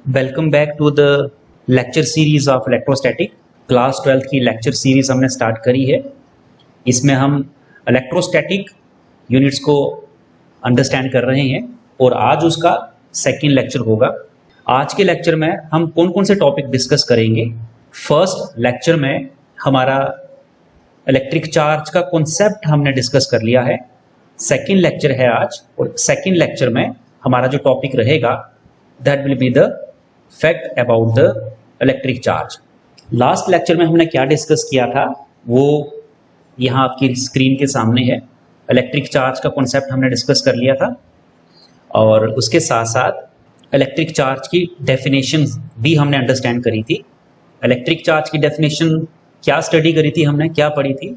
Welcome back to the lecture series of electrostatic. Class 12 की lecture series हमने start करी है। इसमें हम इलेक्ट्रोस्टैटिक यूनिट्स को अंडरस्टैंड कर रहे हैं और आज उसका सेकंड लेक्चर होगा। आज के लेक्चर में हम कौन कौन से टॉपिक डिस्कस करेंगे। फर्स्ट लेक्चर में हमारा इलेक्ट्रिक चार्ज का कॉन्सेप्ट हमने डिस्कस कर लिया है। सेकंड लेक्चर है आज और सेकंड लेक्चर में हमारा जो टॉपिक रहेगा that will be the fact about the electric charge. Last lecture में हमने क्या डिस्कस किया था वो यहाँ आपकी स्क्रीन के सामने है। इलेक्ट्रिक चार्ज का कॉन्सेप्ट हमने डिस्कस कर लिया था और उसके साथ साथ इलेक्ट्रिक चार्ज की डेफिनेशन भी हमने अंडरस्टैंड करी थी। इलेक्ट्रिक चार्ज की डेफिनेशन क्या स्टडी करी थी हमने, क्या पढ़ी थी?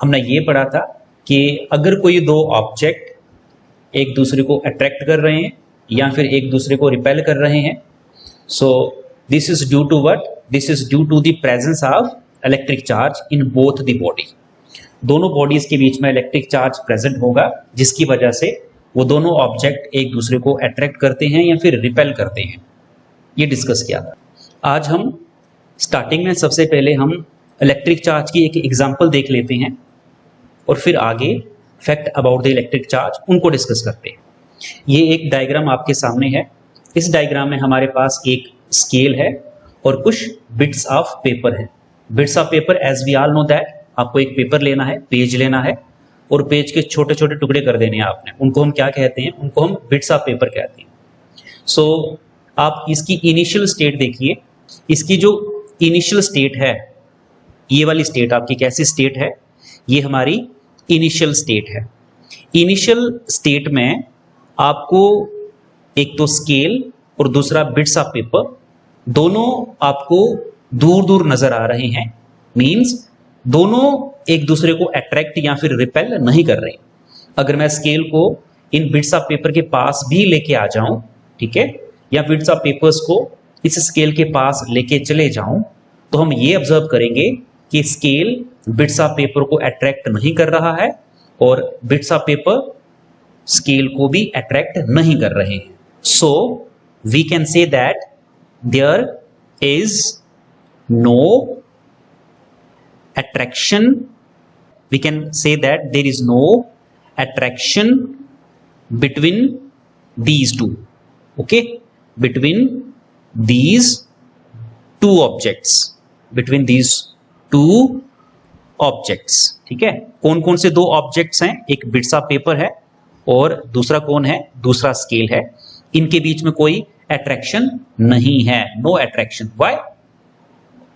हमने ये पढ़ा था कि अगर कोई दो ऑब्जेक्ट एक दूसरे को अट्रैक्ट कर रहे हैं या फिर एक दूसरे को रिपेल कर रहे हैं, so this is due to what? This is due to the presence of electric charge in both the body. दोनों बॉडीज के बीच में इलेक्ट्रिक चार्ज प्रेजेंट होगा जिसकी वजह से वो दोनों ऑब्जेक्ट एक दूसरे को अट्रैक्ट करते हैं या फिर रिपेल करते हैं। ये डिस्कस किया था। आज हम स्टार्टिंग में सबसे पहले हम इलेक्ट्रिक चार्ज की एक एग्जांपल देख लेते हैं और फिर आगे fact about the electric charge उनको डिस्कस करते हैं। ये एक डायग्राम आपके सामने है। इस डायग्राम में हमारे पास एक स्केल है और कुछ बिट्स ऑफ पेपर है। Bits of paper as we all know that, आपको एक पेपर लेना है, पेज लेना है और पेज के छोटे छोटे टुकड़े कर देने हैं आपने। उनको हम क्या कहते हैं? उनको हम बिट्स ऑफ पेपर कहते हैं। सो आप इसकी इनिशियल स्टेट देखिए। इसकी जो इनिशियल स्टेट है, ये वाली स्टेट आपकी कैसी स्टेट है? ये हमारी इनिशियल स्टेट है। इनिशियल स्टेट में आपको एक तो स्केल और दूसरा बिट्स ऑफ पेपर दोनों आपको दूर दूर नजर आ रहे हैं। मींस दोनों एक दूसरे को अट्रैक्ट या फिर रिपेल नहीं कर रहे। अगर मैं स्केल को इन बिट्स ऑफ पेपर के पास भी लेके आ जाऊं, ठीक है, या बिट्स ऑफ पेपर्स को इस स्केल के पास लेके चले जाऊं, तो हम ये ऑब्जर्व करेंगे कि स्केल बिट्स ऑफ पेपर को अट्रैक्ट नहीं कर रहा है और बिट्स ऑफ पेपर स्केल को भी अट्रैक्ट नहीं कर रहे हैं। So we can say that there is no attraction. We can say that there is no attraction between these two. Okay, between these two objects, between these two objects. ठीक है, कौन कौन से दो ऑब्जेक्ट्स हैं? एक बिट्स ऑफ पेपर है और दूसरा कौन है? दूसरा स्केल है। इनके बीच में कोई अट्रैक्शन नहीं है, नो अट्रैक्शन। व्हाई?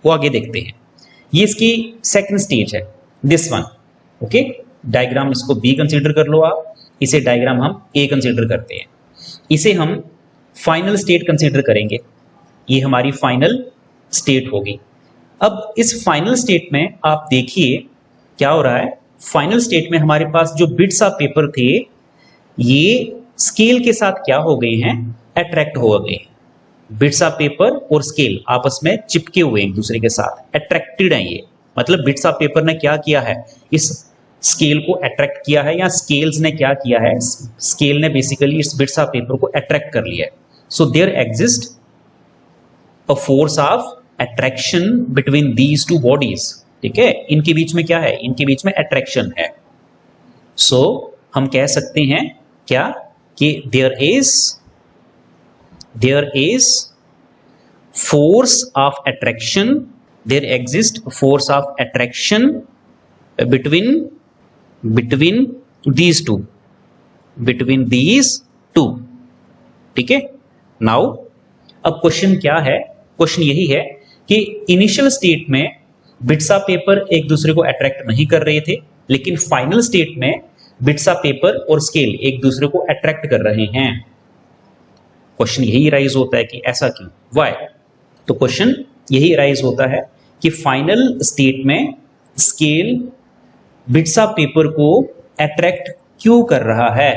वो आगे देखते हैं। ये इसकी सेकंड स्टेज है, दिस वन। ओके, डायग्राम इसको बी कंसीडर कर लो आप, इसे डायग्राम हम ए कंसीडर करते हैं। इसे हम फाइनल स्टेट कंसीडर करेंगे। ये हमारी फाइनल स्टेट होगी। अब इस फाइनल स्टेट में आप देखिए क्या हो रहा है। फाइनल स्टेट में हमारे पास जो बिट्स ऑफ पेपर थे ये स्केल के साथ क्या हो गए हैं? अट्रैक्ट हो गए। बिट्स ऑफ पेपर और स्केल आपस में चिपके हुए एक दूसरे के साथ, अट्रैक्टेड है ये। मतलब बिट्स ऑफ पेपर ने क्या किया है? इस स्केल को अट्रैक्ट किया है, या स्केल्स ने क्या किया है? स्केल ने बेसिकली इस बिट्स ऑफ पेपर को अट्रैक्ट कर लिया है। So there exist a force of attraction between these two bodies. ठीक है, इनके बीच में क्या है? इनके बीच में अट्रैक्शन है। सो हम कह सकते हैं क्या कि there is force of attraction, there exists force of attraction between these two, ठीक है। नाउ अब क्वेश्चन क्या है? क्वेश्चन यही है कि इनिशियल स्टेट में बिट्स ऑफ पेपर एक दूसरे को अट्रैक्ट नहीं कर रहे थे, लेकिन फाइनल स्टेट में बिट्स ऑफ पेपर और स्केल एक दूसरे को अट्रैक्ट कर रहे हैं। क्वेश्चन यही राइज होता है कि ऐसा क्यों? व्हाई? तो क्वेश्चन यही राइज होता है कि फाइनल स्टेट में स्केल बिट्स ऑफ पेपर को अट्रैक्ट क्यों कर रहा है?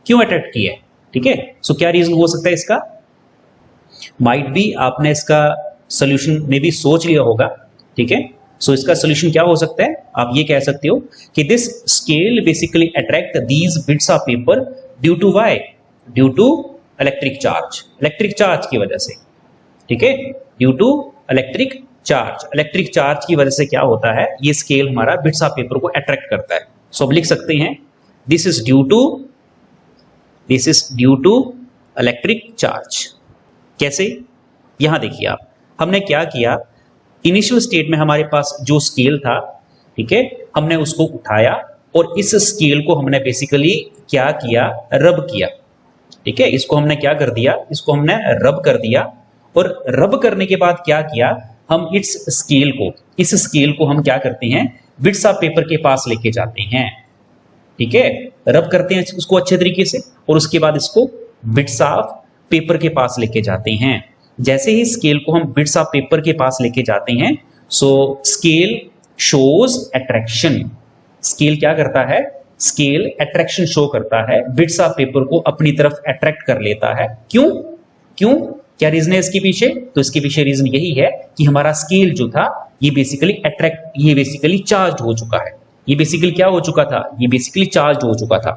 क्यों अट्रैक्ट किया है? ठीक है, सो क्या रीजन हो सकता है इसका? माइट बी आपने इसका सोल्यूशन में भी सोच लिया होगा। ठीक है, सो इसका सोल्यूशन क्या हो सकता है? आप ये कह सकते हो कि this scale basically attract these bits of paper due to why? Due to electric charge. Electric charge की वजह से। ठीक है, due to electric charge. Electric charge की वजह से क्या होता है, ये स्केल हमारा बिट्स ऑफ पेपर को अट्रैक्ट करता है। सो अब लिख सकते हैं this is due to electric charge. कैसे, यहां देखिए आप, हमने क्या किया, इनिशियल स्टेट में हमारे पास जो स्केल था, ठीक है, हमने उसको उठाया और इस स्केल को हमने बेसिकली क्या किया, रब किया। ठीक है, इसको हमने क्या कर दिया, इसको हमने रब कर दिया। और रब करने के बाद क्या किया, हम इस स्केल को हम क्या करते हैं, बिट्स ऑफ पेपर के पास लेके जाते हैं। ठीक है, रब करते हैं उसको अच्छे तरीके से और उसके बाद इसको बिट्स ऑफ पेपर के पास लेके जाते हैं। जैसे ही स्केल को हम बिट्स ऑफ पेपर के पास लेके जाते हैं, सो स्केल शोज अट्रैक्शन। स्केल क्या करता है, स्केल अट्रैक्शन शो करता है, बिट्स ऑफ पेपर को अपनी तरफ अट्रैक्ट कर लेता है। क्यों क्यों, क्या रीजन है इसके पीछे, तो इसके पीछे रीजन यही है कि हमारा स्केल जो था ये बेसिकली चार्ज हो चुका है। ये बेसिकली क्या हो चुका था, ये बेसिकली चार्ज हो चुका था।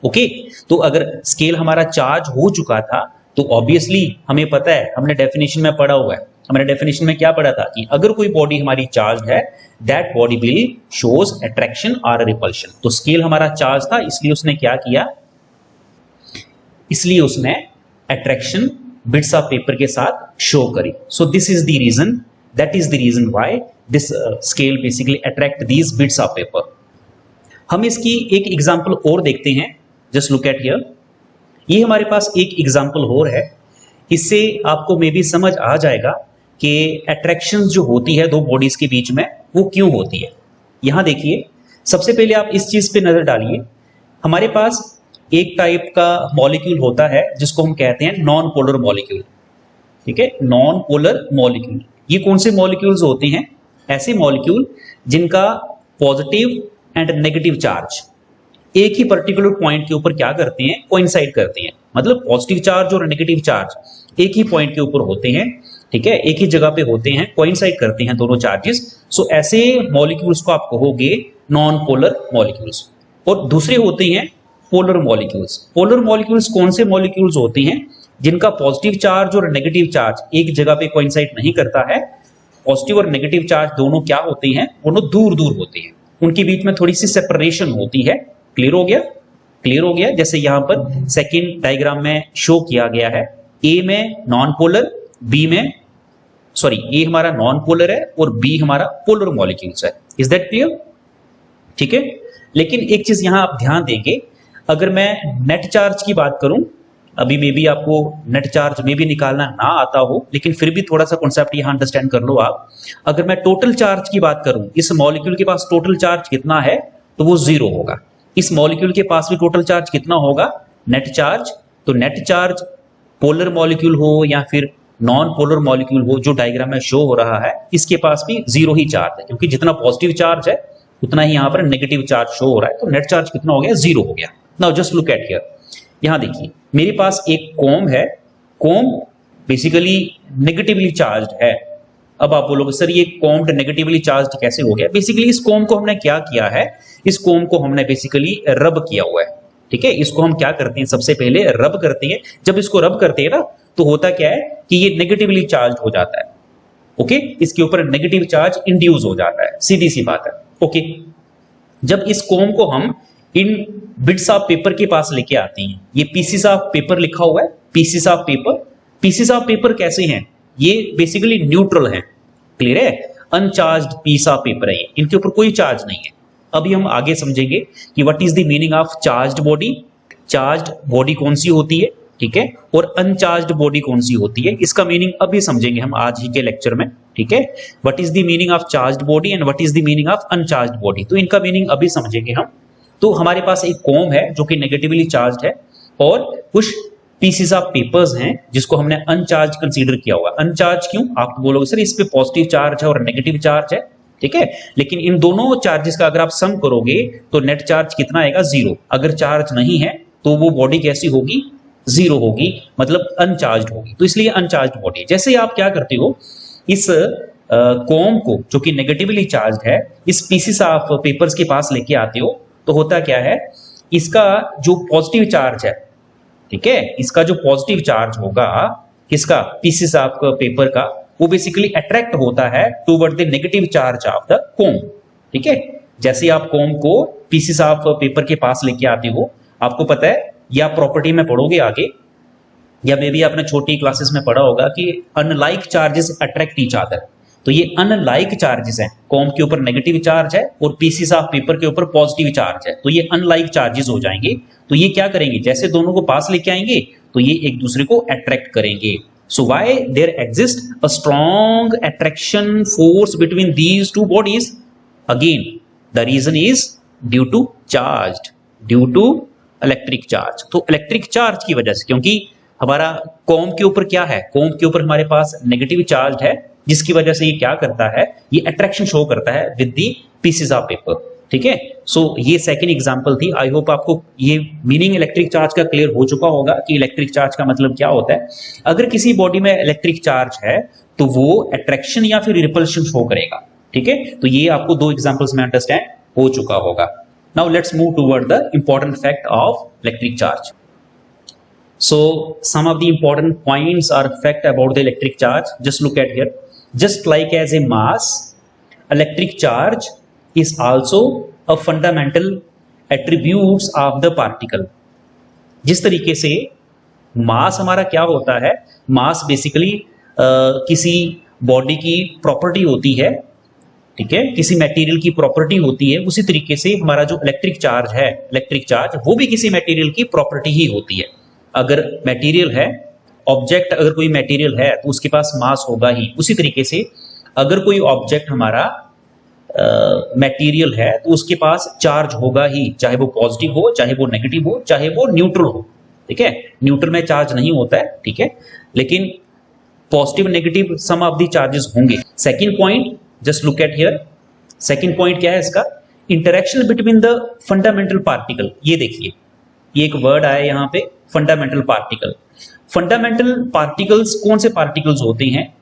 ओके, तो अगर स्केल हमारा चार्ज हो चुका था तो ऑब्वियसली हमें पता है, हमने डेफिनेशन में पढ़ा हुआ है, हमने डेफिनेशन में क्या पढ़ा था कि अगर कोई बॉडी हमारी चार्ज है, that body will shows attraction और रिपल्शन। तो स्केल हमारा चार्ज था, इसलिए उसने क्या किया, इसलिए उसने अट्रैक्शन बिट्स ऑफ पेपर के साथ शो करी। So this is the reason, that is the reason why this scale basically attract these bits of paper. हम इसकी एक एग्जांपल और देखते हैं, जस्ट लुक एट हियर। ये हमारे पास एक एग्जांपल और है, इससे आपको मे भी समझ आ जाएगा कि अट्रैक्शन जो होती है दो बॉडीज के बीच में वो क्यों होती है। यहां देखिए, सबसे पहले आप इस चीज पे नजर डालिए, हमारे पास एक टाइप का मॉलिक्यूल होता है जिसको हम कहते हैं नॉन पोलर मॉलिक्यूल। ठीक है, नॉन पोलर मॉलिक्यूल, ये कौन से मॉलिक्यूल्स होते हैं, ऐसे मॉलिक्यूल जिनका पॉजिटिव एंड नेगेटिव चार्ज एक ही पर्टिकुलर पॉइंट के ऊपर क्या करते हैं, कोइंसाइड करते हैं। मतलब पॉजिटिव चार्ज और नेगेटिव चार्ज एक ही पॉइंट के ऊपर होते हैं, ठीक है, एक ही जगह पे होते हैं, कोइंसाइड करते हैं दोनों चार्जेस। सो ऐसे मॉलिक्यूल्स को आप कहोगे नॉन पोलर मॉलिक्यूल्स। और दूसरे होते हैं पोलर मॉलिक्यूल्स। पोलर मॉलिक्यूल्स कौन से मॉलिक्यूल्स होते हैं, जिनका पॉजिटिव चार्ज और नेगेटिव चार्ज एक जगह पे कोइंसाइड नहीं करता है। पॉजिटिव और नेगेटिव चार्ज दोनों क्या होते हैं, दोनों दूर दूर होते हैं, उनके बीच में थोड़ी सी सेपरेशन होती है। क्लियर हो गया, क्लियर हो गया। जैसे यहां पर सेकंड डायग्राम में शो किया गया है, ए में नॉन पोलर, बी में ए हमारा नॉन पोलर है और बी हमारा पोलर मॉलिक्यूल्स है। Is that clear? ठीक है, लेकिन एक चीज यहां आप ध्यान देंगे, अगर मैं नेट चार्ज की बात करूं, अभी मे भी आपको नेट चार्ज में भी निकालना ना आता हो, लेकिन फिर भी थोड़ा सा कॉन्सेप्ट यहां अंडरस्टैंड कर लो आप। अगर मैं टोटल चार्ज की बात करूं, इस मॉलिक्यूल के पास टोटल चार्ज कितना है, तो वो 0 होगा। इस मॉलिक्यूल के पास भी टोटल चार्ज कितना होगा, नेट चार्ज। तो नेट चार्ज पोलर मॉलिक्यूल हो या फिर नॉन पोलर मॉलिक्यूल हो, जो डायग्राम में शो हो रहा है, इसके पास भी 0 ही चार्ज है, क्योंकि जितना पॉजिटिव चार्ज है उतना ही यहां पर नेगेटिव चार्ज शो हो रहा है। तो नेट चार्ज कितना हो गया, 0 हो गया। Now just look at here, यहां देखिए मेरे पास एक कॉम है, कॉम बेसिकली नेगेटिवली चार्ज है। अब आप बोलोगे सर ये कॉम्ड नेगेटिवली चार्ज कैसे हो गया? बेसिकली इस कॉम को हमने क्या किया है, इस कॉम को हमने बेसिकली रब किया हुआ है। ठीक है, इसको हम क्या करते हैं, सबसे पहले रब करते हैं। जब इसको रब करते हैं ना, तो होता क्या है कि ये नेगेटिवली चार्ज हो जाता है। ओके, इसके ऊपर नेगेटिव चार्ज इंड्यूस हो जाता है, सीधी सी बात है। ओके, जब इस कॉम को हम इन बिट्स ऑफ पेपर के पास लेके आते हैं, ये पीसीस ऑफ पेपर लिखा हुआ है, pieces of paper. Pieces of paper कैसे हैं, ये बेसिकली न्यूट्रल हैं। क्लियर है, अनचार्ज्ड पीस ऑफ पेपर है ये, इनके ऊपर कोई चार्ज नहीं है। अभी हम आगे समझेंगे कि what is the meaning of charged body. Charged body कौन सी होती है, ठीक है, और अनचार्ज्ड बॉडी कौन सी होती है, इसका मीनिंग अभी समझेंगे हम आज ही के लेक्चर में। ठीक है, what is the meaning of charged body and what is the meaning of uncharged body, तो इनका मीनिंग अभी समझेंगे हम। तो हमारे पास एक कॉम है जो कि नेगेटिवली चार्ज है, और कुछ पीसेस ऑफ पेपर्स हैं जिसको हमने अनचार्ज कंसीडर किया हुआ। अनचार्ज क्यों, आप बोलोगे सर इस पे पॉजिटिव चार्ज है और नेगेटिव चार्ज है, ठीक है, लेकिन इन दोनों चार्जेस का अगर आप सम करोगे तो नेट चार्ज कितना आएगा, 0। अगर चार्ज नहीं है तो वो बॉडी कैसी होगी, 0 होगी, मतलब अनचार्ज होगी। तो इसलिए अनचार्ज बॉडी। जैसे आप क्या करते हो, इस कॉम को जो कि नेगेटिवली चार्ज है, इस पीसेस ऑफ पेपर्स के पास लेके आते हो, तो होता क्या है, इसका जो पॉजिटिव चार्ज है, ठीक है, इसका जो पॉजिटिव चार्ज होगा किसका, पीसेस ऑफ पेपर का, वो बेसिकली अट्रैक्ट होता है toward the negative charge of the comb. ठीक है, जैसे आप कोम को पीसेस ऑफ पेपर के पास लेके आते हो, आपको पता है, या प्रॉपर्टी में पढ़ोगे आगे, या मे भी आपने छोटी क्लासेस में पढ़ा होगा कि unlike charges attract each other. तो ये अनलाइक चार्जेस हैं, कॉम के ऊपर नेगेटिव चार्ज है और पीसीस ऑफ पेपर के ऊपर पॉजिटिव चार्ज है, तो ये अनलाइक चार्जेस हो जाएंगे। तो ये क्या करेंगे, जैसे दोनों को पास लेके आएंगे तो ये एक दूसरे को अट्रैक्ट करेंगे। So why there exist a strong attraction force between these two bodies, again the reason is due to charge, due to electric charge. तो इलेक्ट्रिक चार्ज की वजह से, क्योंकि हमारा कॉम के ऊपर क्या है, कॉम के ऊपर हमारे पास नेगेटिव चार्ज है, जिसकी वजह से ये क्या करता है, ये अट्रैक्शन शो करता है with the pieces of paper. ठीक है, सो ये सेकंड एग्जांपल थी। आई होप आपको ये मीनिंग इलेक्ट्रिक चार्ज का क्लियर हो चुका होगा कि इलेक्ट्रिक चार्ज का मतलब क्या होता है। अगर किसी बॉडी में इलेक्ट्रिक चार्ज है तो वो अट्रैक्शन या फिर रिपल्शन शो करेगा। ठीक है, तो ये आपको दो एग्जांपल्स में अंडरस्टैंड हो चुका होगा। Now let's move toward the important fact of electric charge. So some of the important points or fact about the electric charge, just look at here. Just like as a mass, electric charge is also a fundamental attributes of the particle. जिस तरीके से मास हमारा क्या होता है, मास basically किसी body की property होती है, ठीक है, किसी मटेरियल की प्रॉपर्टी होती है, उसी तरीके से हमारा जो इलेक्ट्रिक चार्ज है, इलेक्ट्रिक चार्ज वो भी किसी मटेरियल की प्रॉपर्टी ही होती है। अगर मटेरियल है, ऑब्जेक्ट अगर कोई मटेरियल है तो उसके पास मास होगा ही, उसी तरीके से अगर कोई ऑब्जेक्ट हमारा मटेरियल है तो उसके पास चार्ज होगा ही, चाहे वो पॉजिटिव हो, चाहे वो नेगेटिव हो, चाहे वो न्यूट्रल हो। ठीक है, न्यूट्रल में चार्ज नहीं होता है, ठीक है, लेकिन positive negative sum of the charges होंगे। Second point, just look at here, second point क्या है इसका, interaction between the fundamental particle. ये देखिए, ये एक वर्ड आया यहाँ पे, फंडामेंटल पार्टिकल। फंडामेंटल पार्टिकल्स कौन से पार्टिकल्स होते हैं?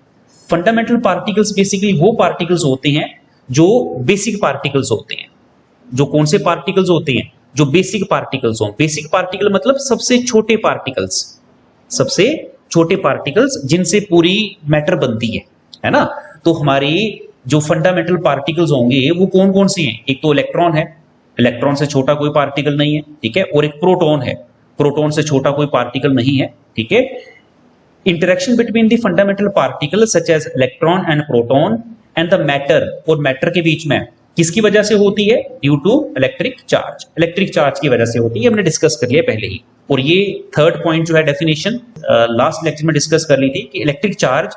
फंडामेंटल पार्टिकल्स बेसिकली वो पार्टिकल्स होते हैं जो बेसिक पार्टिकल्स होते हैं। जो कौन से पार्टिकल्स होते हैं? जो बेसिक पार्टिकल्स हो। बेसिक पार्टिकल मतलब सबसे छोटे पार्टिकल्स, सबसे छोटे पार्टिकल्स जिनसे पूरी मैटर बनती है ना। तो हमारी जो फंडामेंटल पार्टिकल्स होंगे वो कौन कौन से हैं? एक तो इलेक्ट्रॉन है, इलेक्ट्रॉन से छोटा कोई पार्टिकल नहीं है, ठीक है, और एक प्रोटॉन है, प्रोटॉन से छोटा कोई पार्टिकल नहीं है, ठीक है। Interaction between the fundamental particle such as electron and proton and the matter, और मैटर के बीच में किसकी वजह से होती है? Due to electric charge, electric charge की वजह से होती है, हमने डिस्कस कर लिया पहले ही। और ये थर्ड पॉइंट जो है डेफिनेशन लास्ट लेक्चर में डिस्कस कर ली थी कि electric charge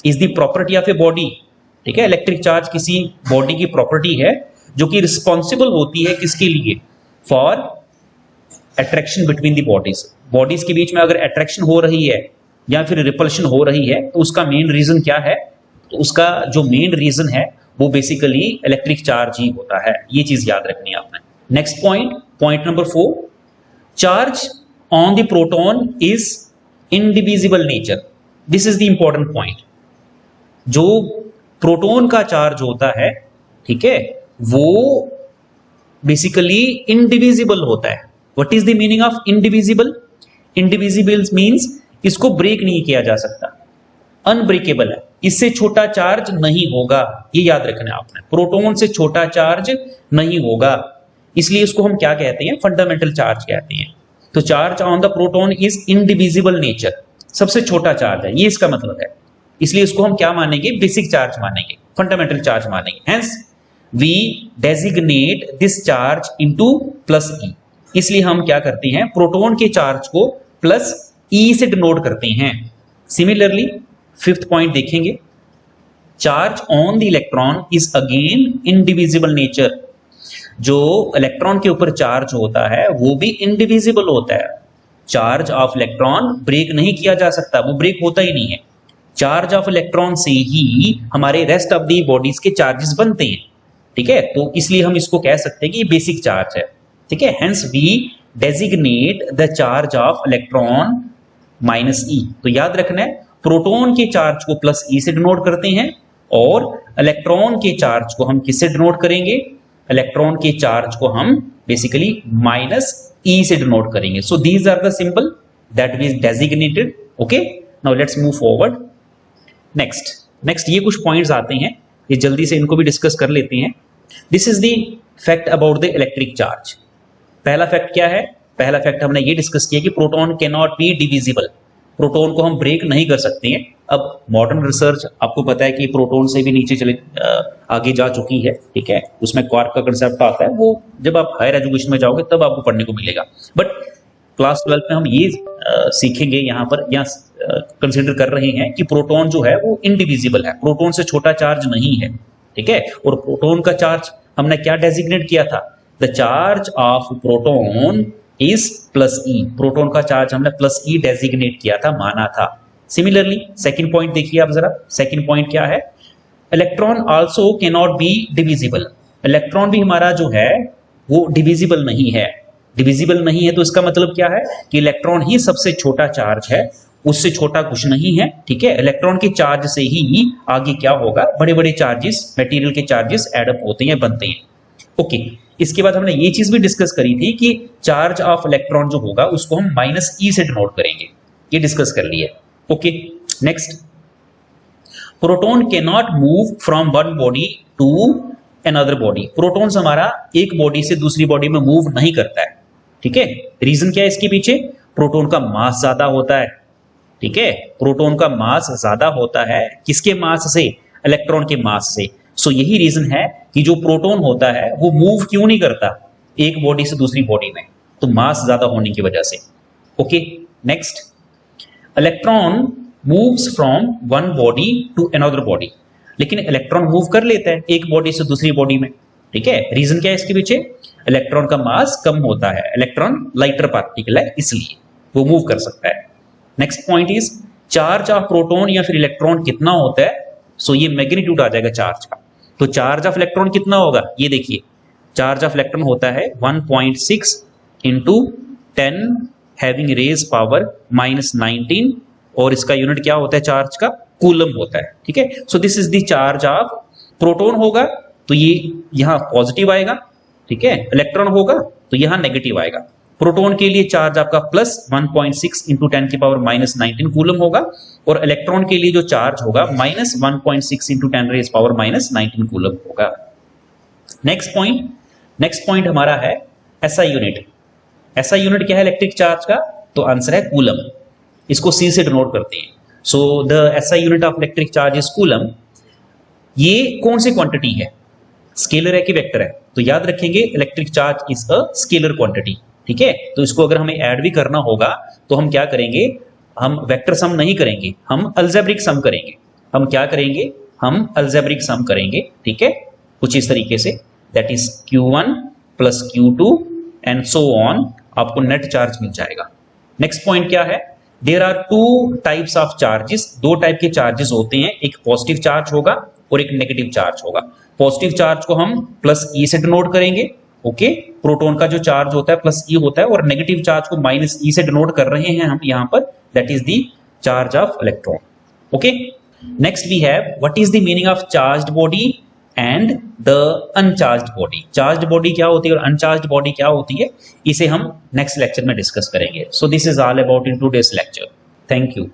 is the property of a body, ठीक है। इलेक्ट्रिक चार्ज किसी बॉडी की प्रॉपर्टी है जो कि रिस्पॉन्सिबल होती है किसके लिए? For attraction between the bodies. Bodies के बीच में अगर अट्रैक्शन हो रही है या फिर रिपल्शन हो रही है तो उसका मेन रीजन क्या है? तो उसका जो मेन रीजन है वो बेसिकली इलेक्ट्रिक चार्ज ही होता है। ये चीज याद रखनी है आपने। Next point, point number 4, charge on the proton is indivisible nature. This is the important point. जो प्रोटॉन का चार्ज होता है, ठीक है, वो बेसिकली इंडिविजिबल होता है। What is the meaning of indivisible? Indivisible means इसको ब्रेक नहीं किया जा सकता, अनब्रेकेबल है, इससे छोटा चार्ज नहीं होगा। ये याद रखना है आपने, प्रोटॉन से छोटा चार्ज नहीं होगा, इसलिए इसको हम क्या कहते हैं? फंडामेंटल चार्ज कहते हैं। तो charge on the proton is indivisible nature, सबसे छोटा चार्ज है, ये इसका मतलब है। इसलिए इसको हम क्या मानेंगे? बेसिक चार्ज मानेंगे, फंडामेंटल चार्ज मानेंगे। Hence we designate this charge into plus e. इसलिए हम क्या करते हैं? प्रोटॉन के चार्ज को प्लस ई से डिनोट करते हैं। सिमिलरली फिफ्थ पॉइंट देखेंगे, charge on the electron is again indivisible nature. जो इलेक्ट्रॉन के ऊपर चार्ज होता है वो भी इंडिविजिबल होता है। चार्ज ऑफ इलेक्ट्रॉन ब्रेक नहीं किया जा सकता, वो ब्रेक होता ही नहीं है। चार्ज ऑफ इलेक्ट्रॉन से ही हमारे रेस्ट ऑफ दी बॉडीज के चार्जेस बनते हैं, ठीक है। तो इसलिए हम इसको कह सकते हैं कि ये बेसिक चार्ज है, ठीक है। Hence we designate the charge of electron minus e. तो याद रखना है, प्रोटॉन के चार्ज को प्लस ई से डिनोट करते हैं और इलेक्ट्रॉन के चार्ज को हम किससे डिनोट करेंगे? इलेक्ट्रॉन के चार्ज को हम बेसिकली माइनस ई से डिनोट करेंगे। So these are the symbol that we designated, okay. Now let's move forward. Next ये कुछ पॉइंट्स आते हैं, ये जल्दी से इनको भी डिस्कस कर लेते हैं। This is the fact about the electric charge. पहला फैक्ट क्या है? पहला फैक्ट हमने ये डिस्कस किया कि proton can not be divisible, proton को हम ब्रेक नहीं कर सकते हैं। अब मॉडर्न रिसर्च आपको पता है कि प्रोटॉन से भी नीचे चले आगे जा चुकी है, ठीक है। उसमें क्वार्क का कंसेप्ट आता है, वो जब आप हायर एजुकेशन में जाओगे तब आपको पढ़ने को मिलेगा। बट क्लास 12 में हम ये सीखेंगे, यहाँ पर कंसिडर कर रहे हैं कि प्रोटॉन जो है वो इनडिविजिबल है, प्रोटॉन से छोटा चार्ज नहीं है, ठीक है। और प्रोटॉन का चार्ज हमने क्या डेजिग्नेट किया था? The charge of proton is plus E. Proton का चार्ज हमने प्लस ई डेजिग्नेट किया था, माना था। सिमिलरली सेकंड पॉइंट देखिए आप जरा, सेकंड पॉइंट क्या है? Electron also can not be divisible. Electron भी हमारा जो है वो डिविजिबल नहीं है। डिविजिबल नहीं है तो इसका मतलब क्या है कि इलेक्ट्रॉन ही सबसे छोटा चार्ज है, उससे छोटा कुछ नहीं है, ठीक है। इलेक्ट्रॉन के चार्ज से ही आगे क्या होगा, बड़े बड़े चार्जेस, मटेरियल के चार्जेस एडअप होते हैं, बनते हैं। ओके, इसके बाद हमने ये चीज भी डिस्कस करी थी कि चार्ज ऑफ इलेक्ट्रॉन जो होगा उसको हम माइनस ई से डिनोट करेंगे, ये डिस्कस कर लिए। Okay, next, proton can not move from one body to another body. Protons हमारा एक बॉडी से दूसरी बॉडी में मूव नहीं करता है, ठीक है। रीजन क्या है इसके पीछे? प्रोटॉन का मास ज्यादा होता है, ठीक है। प्रोटॉन का मास ज्यादा होता है, किसके मास से? इलेक्ट्रॉन के मास से। सो यही रीजन है कि जो प्रोटॉन होता है वो मूव क्यों नहीं करता एक बॉडी से दूसरी बॉडी में, तो मास ज्यादा होने की वजह से। Okay, next, electron moves from one body to another body. लेकिन इलेक्ट्रॉन मूव कर लेता है एक बॉडी से दूसरी बॉडी में, ठीक है। रीजन क्या है इसके पीछे? इलेक्ट्रॉन का मास कम होता है, इलेक्ट्रॉन लाइटर पार्टिकल है इसलिए वो मूव कर सकता है। Next point is charge of proton या फिर इलेक्ट्रॉन कितना होता है? सो ये मैग्नीट्यूड आ जाएगा चार्ज का। तो चार्ज ऑफ इलेक्ट्रॉन कितना होगा? ये देखिए, चार्ज ऑफ इलेक्ट्रॉन होता है 1.6 इंटू 10 हैविंग रेज पावर -19, और इसका यूनिट क्या होता है चार्ज का? कूलम होता है, ठीक है। सो this is the charge of proton होगा तो ये यहां पॉजिटिव आएगा, ठीक है। इलेक्ट्रॉन होगा तो यहां नेगेटिव आएगा। प्रोटॉन के लिए चार्ज आपका प्लस 1.6 इंटू 10 की पावर -19 कूलम होगा, और इलेक्ट्रॉन के लिए जो चार्ज होगा -1.6 इंटू 10 रेज पावर -19 कूलम होगा। नेक्स्ट पॉइंट हमारा है एसआई यूनिट। एसआई यूनिट क्या है इलेक्ट्रिक चार्ज का? तो आंसर है कूलम। इसको सी से डिनोट करते हैं। So the SI unit of electric charge is coulomb. ये कौन सी क्वांटिटी है? स्केलर है कि वेक्टर है? तो याद रखेंगे electric charge is a scalar quantity, ठीक है। तो इसको अगर हमें ऐड भी करना होगा तो हम क्या करेंगे? हम वेक्टर सम नहीं करेंगे, हम अलजेब्रिक सम करेंगे। हम क्या करेंगे? हम अलजेब्रिक सम करेंगे, ठीक है, कुछ इस तरीके से, that is Q1 plus Q2 and so on, आपको नेट चार्ज मिल जाएगा। नेक्स्ट पॉइंट क्या है? There are two types of charges. दो टाइप के चार्जेस होते हैं, एक पॉजिटिव चार्ज होगा और एक नेगेटिव चार्ज होगा। पॉजिटिव चार्ज को हम प्लस ई से डिनोट करेंगे, ओके। प्रोटॉन का जो चार्ज होता है प्लस ई होता है, और नेगेटिव चार्ज को माइनस ई से डिनोट कर रहे हैं हम यहाँ पर, that is the charge of electron, okay. Next we have what is the meaning of charged body and the uncharged body. Charged body क्या होती है और अनचार्ज्ड बॉडी क्या होती है, इसे हम नेक्स्ट लेक्चर में डिस्कस करेंगे। सो this is all about in today's lecture. Thank you.